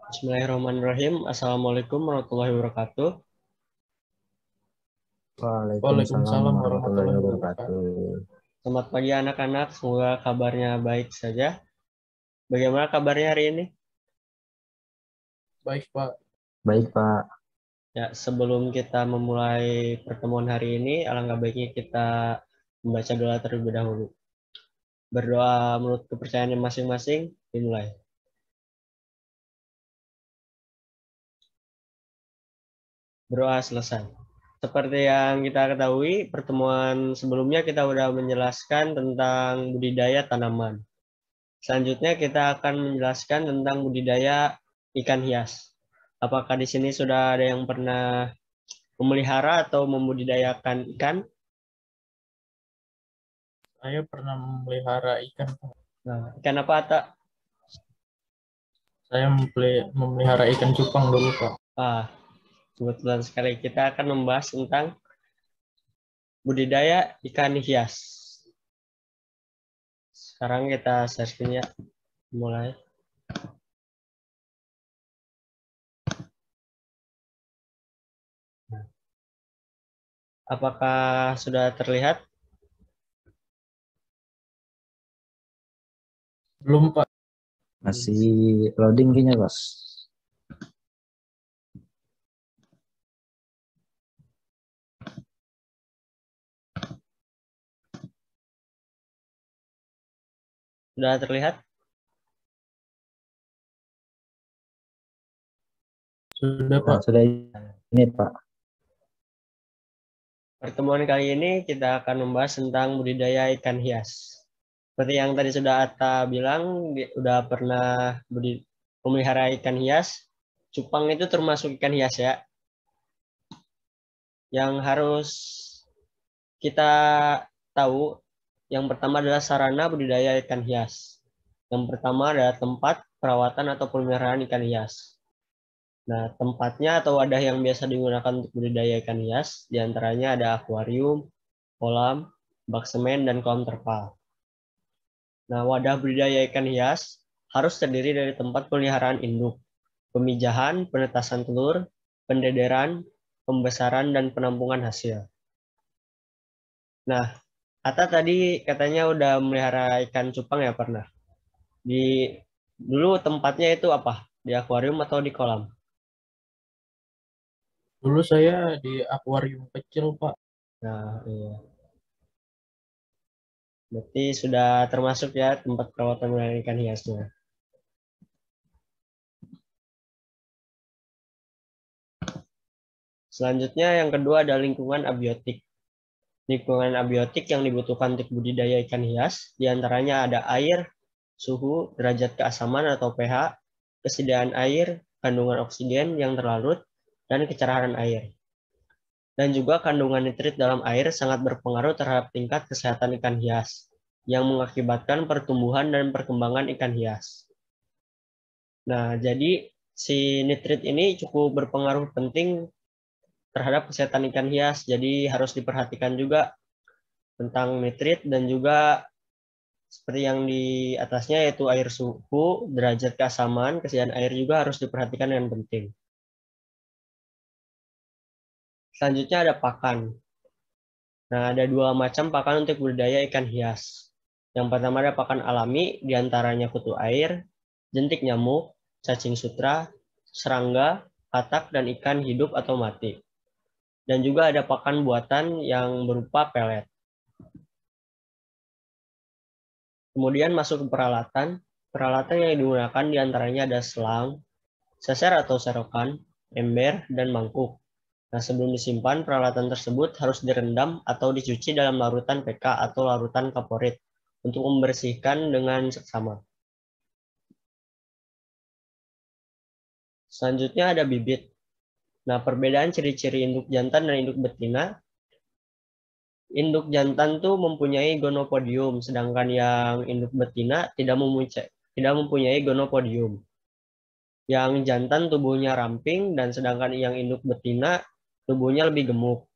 Bismillahirrahmanirrahim. Assalamualaikum warahmatullahi wabarakatuh. Waalaikumsalam Waalaikumsalam warahmatullahi warahmatullahi wabarakatuh. wabarakatuh. Selamat pagi anak-anak. Semoga kabarnya baik saja. Bagaimana kabarnya hari ini? Baik, Pak. Baik, Pak. Ya, sebelum kita memulai pertemuan hari ini, alangkah baiknya kita membaca doa terlebih dahulu. Berdoa menurut kepercayaan masing-masing, dimulai. Berdoa selesai. Seperti yang kita ketahui, pertemuan sebelumnya kita sudah menjelaskan tentang budidaya tanaman. Selanjutnya kita akan menjelaskan tentang budidaya ikan hias. Apakah di sini sudah ada yang pernah memelihara atau membudidayakan ikan? Saya pernah memelihara ikan, Pak. Nah, ikan apa, Tak? Saya memelihara ikan cupang dulu, Pak. Kebetulan sekali kita akan membahas tentang budidaya ikan hias. Sekarang kita searching ya, mulai. Apakah sudah terlihat? Belum, Pak. Masih loading kayaknya, Pak. Sudah terlihat? Sudah, Pak. Sudah ini, Pak. Pertemuan kali ini kita akan membahas tentang budidaya ikan hias. Seperti yang tadi sudah Atta bilang, sudah pernah memelihara ikan hias. Cupang itu termasuk ikan hias ya. Yang harus kita tahu, yang pertama adalah sarana budidaya ikan hias. Yang pertama adalah tempat perawatan atau pemeliharaan ikan hias. Nah, tempatnya atau wadah yang biasa digunakan untuk budidaya ikan hias, diantaranya ada akuarium, kolam, bak semen, dan kolam terpal. Nah, wadah budidaya ikan hias harus terdiri dari tempat pemeliharaan induk, pemijahan, penetasan telur, pendederan, pembesaran, dan penampungan hasil. Nah, Ata tadi katanya udah melihara ikan cupang ya pernah. Dulu tempatnya itu apa? Di akuarium atau di kolam? Dulu saya di akuarium kecil, Pak. Nah, iya. Berarti sudah termasuk ya tempat perawatan ikan hiasnya. Selanjutnya yang kedua ada lingkungan abiotik. Lingkungan abiotik yang dibutuhkan untuk budidaya ikan hias, diantaranya ada air, suhu, derajat keasaman atau pH, kesediaan air, kandungan oksigen yang terlarut, dan kecerahan air. Dan juga kandungan nitrit dalam air sangat berpengaruh terhadap tingkat kesehatan ikan hias, yang mengakibatkan pertumbuhan dan perkembangan ikan hias. Nah, jadi si nitrit ini cukup berpengaruh penting terhadap kesehatan ikan hias, jadi harus diperhatikan juga tentang nitrit dan juga seperti yang di atasnya yaitu air suhu, derajat keasaman, kesediaan air juga harus diperhatikan dengan penting. Selanjutnya ada pakan. Nah, ada dua macam pakan untuk budidaya ikan hias. Yang pertama ada pakan alami, diantaranya kutu air, jentik nyamuk, cacing sutra, serangga, katak, dan ikan hidup atau mati. Dan juga ada pakan buatan yang berupa pelet. Kemudian masuk ke peralatan. Peralatan yang digunakan diantaranya ada selang, seser atau serokan, ember, dan mangkuk. Nah, sebelum disimpan, peralatan tersebut harus direndam atau dicuci dalam larutan PK atau larutan kaporit untuk membersihkan dengan seksama. Selanjutnya ada bibit. Nah, perbedaan ciri-ciri induk jantan dan induk betina. Induk jantan tuh mempunyai gonopodium, sedangkan yang induk betina tidak mempunyai gonopodium. Yang jantan tubuhnya ramping dan sedangkan yang induk betina tubuhnya lebih gemuk.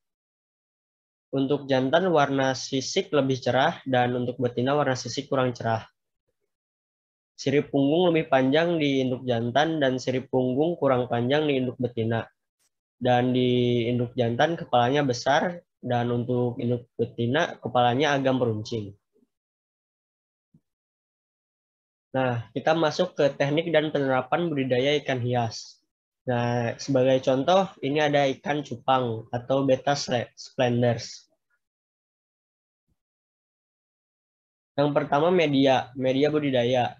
Untuk jantan warna sisik lebih cerah dan untuk betina warna sisik kurang cerah. Sirip punggung lebih panjang di induk jantan dan sirip punggung kurang panjang di induk betina. Dan di induk jantan kepalanya besar dan untuk induk betina kepalanya agak meruncing. Nah, kita masuk ke teknik dan penerapan budidaya ikan hias. Nah, sebagai contoh, ini ada ikan cupang atau beta splenders. Yang pertama media budidaya.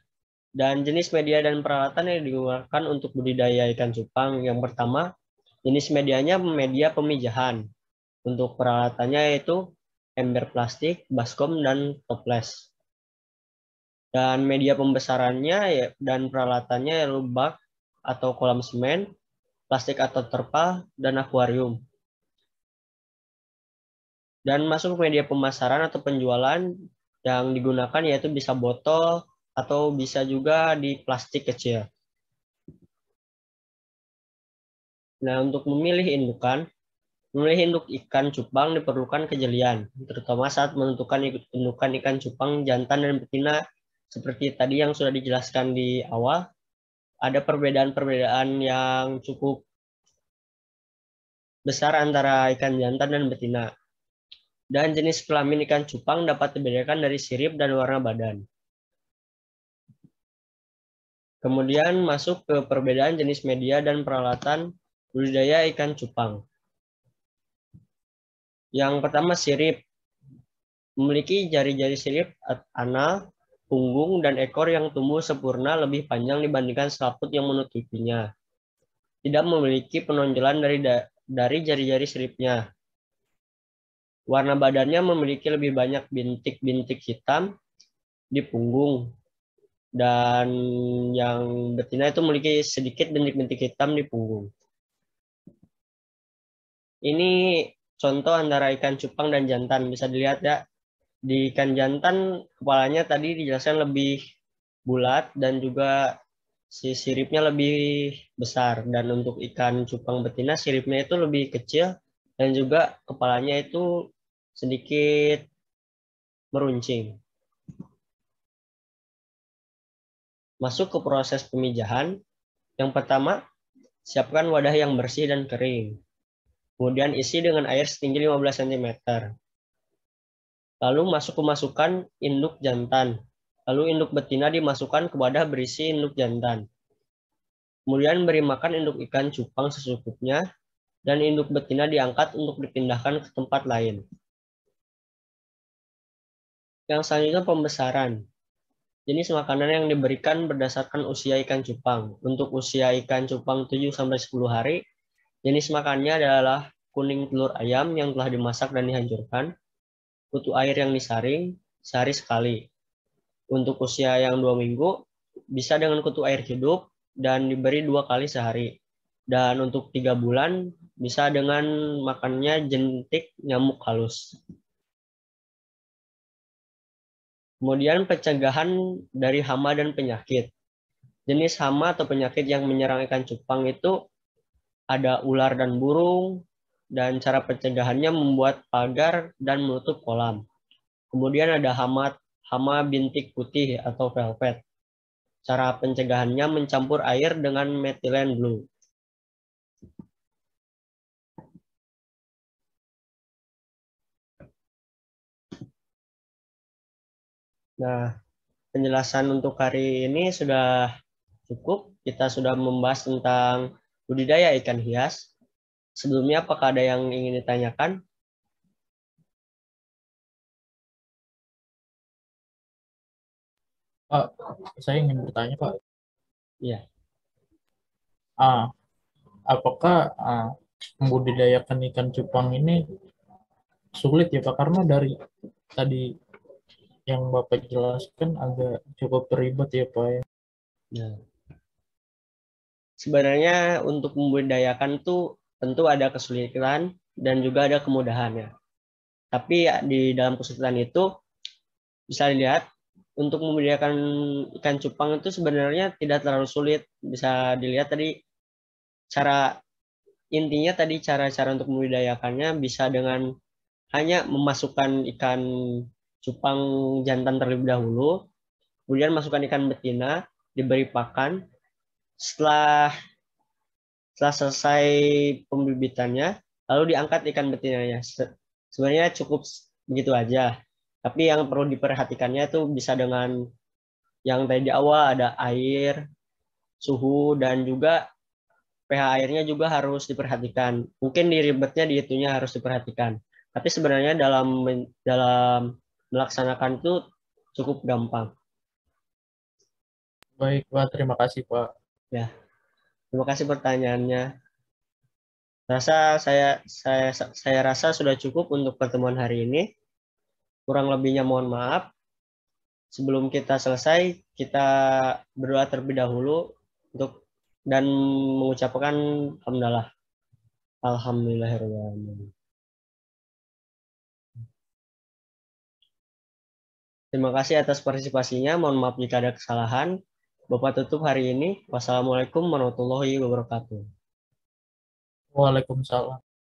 Dan jenis media dan peralatan yang digunakan untuk budidaya ikan cupang. Yang pertama, jenis medianya media pemijahan. Untuk peralatannya yaitu ember plastik, baskom, dan toples. Dan media pembesarannya dan peralatannya yaitu bak atau kolam semen, plastik atau terpal, dan akuarium. Dan masuk media pemasaran atau penjualan yang digunakan yaitu bisa botol atau bisa juga di plastik kecil. Nah, untuk memilih induk ikan cupang diperlukan kejelian, terutama saat menentukan indukan ikan cupang jantan dan betina. Seperti tadi yang sudah dijelaskan di awal, ada perbedaan-perbedaan yang cukup besar antara ikan jantan dan betina. Dan jenis kelamin ikan cupang dapat dibedakan dari sirip dan warna badan. Kemudian masuk ke perbedaan jenis media dan peralatan budidaya ikan cupang. Yang pertama sirip. Memiliki jari-jari sirip anal, punggung, dan ekor yang tumbuh sempurna lebih panjang dibandingkan selaput yang menutupinya. Tidak memiliki penonjolan dari jari-jari siripnya. Warna badannya memiliki lebih banyak bintik-bintik hitam di punggung. Dan yang betina itu memiliki sedikit bintik-bintik hitam di punggung. Ini contoh antara ikan cupang dan jantan. Bisa dilihat ya. Di ikan jantan kepalanya tadi dijelaskan lebih bulat dan juga si siripnya lebih besar. Dan untuk ikan cupang betina siripnya itu lebih kecil dan juga kepalanya itu sedikit meruncing. Masuk ke proses pemijahan. Yang pertama, siapkan wadah yang bersih dan kering. Kemudian isi dengan air setinggi 15 cm. Lalu masukkan induk jantan. Lalu induk betina dimasukkan ke wadah berisi induk jantan. Kemudian beri makan induk ikan cupang secukupnya dan induk betina diangkat untuk dipindahkan ke tempat lain. Yang selanjutnya pembesaran. Jenis makanan yang diberikan berdasarkan usia ikan cupang. Untuk usia ikan cupang 7-10 hari, jenis makannya adalah kuning telur ayam yang telah dimasak dan dihancurkan, kutu air yang disaring sehari sekali. Untuk usia yang 2 minggu, bisa dengan kutu air hidup dan diberi 2 kali sehari. Dan untuk 3 bulan, bisa dengan makannya jentik nyamuk halus. Kemudian pencegahan dari hama dan penyakit. Jenis hama atau penyakit yang menyerang ikan cupang itu ada ular dan burung, dan cara pencegahannya membuat pagar dan menutup kolam. Kemudian ada hama bintik putih atau velvet. Cara pencegahannya mencampur air dengan methylene blue. Nah, penjelasan untuk hari ini sudah cukup. Kita sudah membahas tentang budidaya ikan hias. Sebelumnya, apakah ada yang ingin ditanyakan? Pak, saya ingin bertanya, Pak. Iya. Apakah membudidayakan ikan cupang ini sulit ya, Pak? Karena dari tadi yang Bapak jelaskan agak cukup ribet ya, Pak. Nah, sebenarnya untuk membudidayakan itu tentu ada kesulitan dan juga ada kemudahannya. Tapi ya, di dalam kesulitan itu bisa dilihat untuk membudidayakan ikan cupang itu sebenarnya tidak terlalu sulit. Bisa dilihat tadi intinya tadi cara-cara untuk membudidayakannya bisa dengan hanya memasukkan ikan cupang jantan terlebih dahulu, kemudian masukkan ikan betina, diberi pakan. Setelah selesai pembibitannya, lalu diangkat ikan betinanya. Sebenarnya cukup begitu aja. Tapi yang perlu diperhatikannya itu bisa dengan yang tadi di awal ada air, suhu, dan juga pH airnya juga harus diperhatikan. Mungkin di ribetnya di itunya harus diperhatikan. Tapi sebenarnya dalam melaksanakan itu cukup gampang. Baik, Pak. Terima kasih, Pak. Ya, terima kasih pertanyaannya. Saya rasa sudah cukup untuk pertemuan hari ini. Kurang lebihnya mohon maaf. Sebelum kita selesai, kita berdoa terlebih dahulu dan mengucapkan alhamdulillah. Alhamdulillahirrahmanirrahim. Terima kasih atas partisipasinya. Mohon maaf jika ada kesalahan. Bapak tutup hari ini. Wassalamualaikum warahmatullahi wabarakatuh. Waalaikumsalam.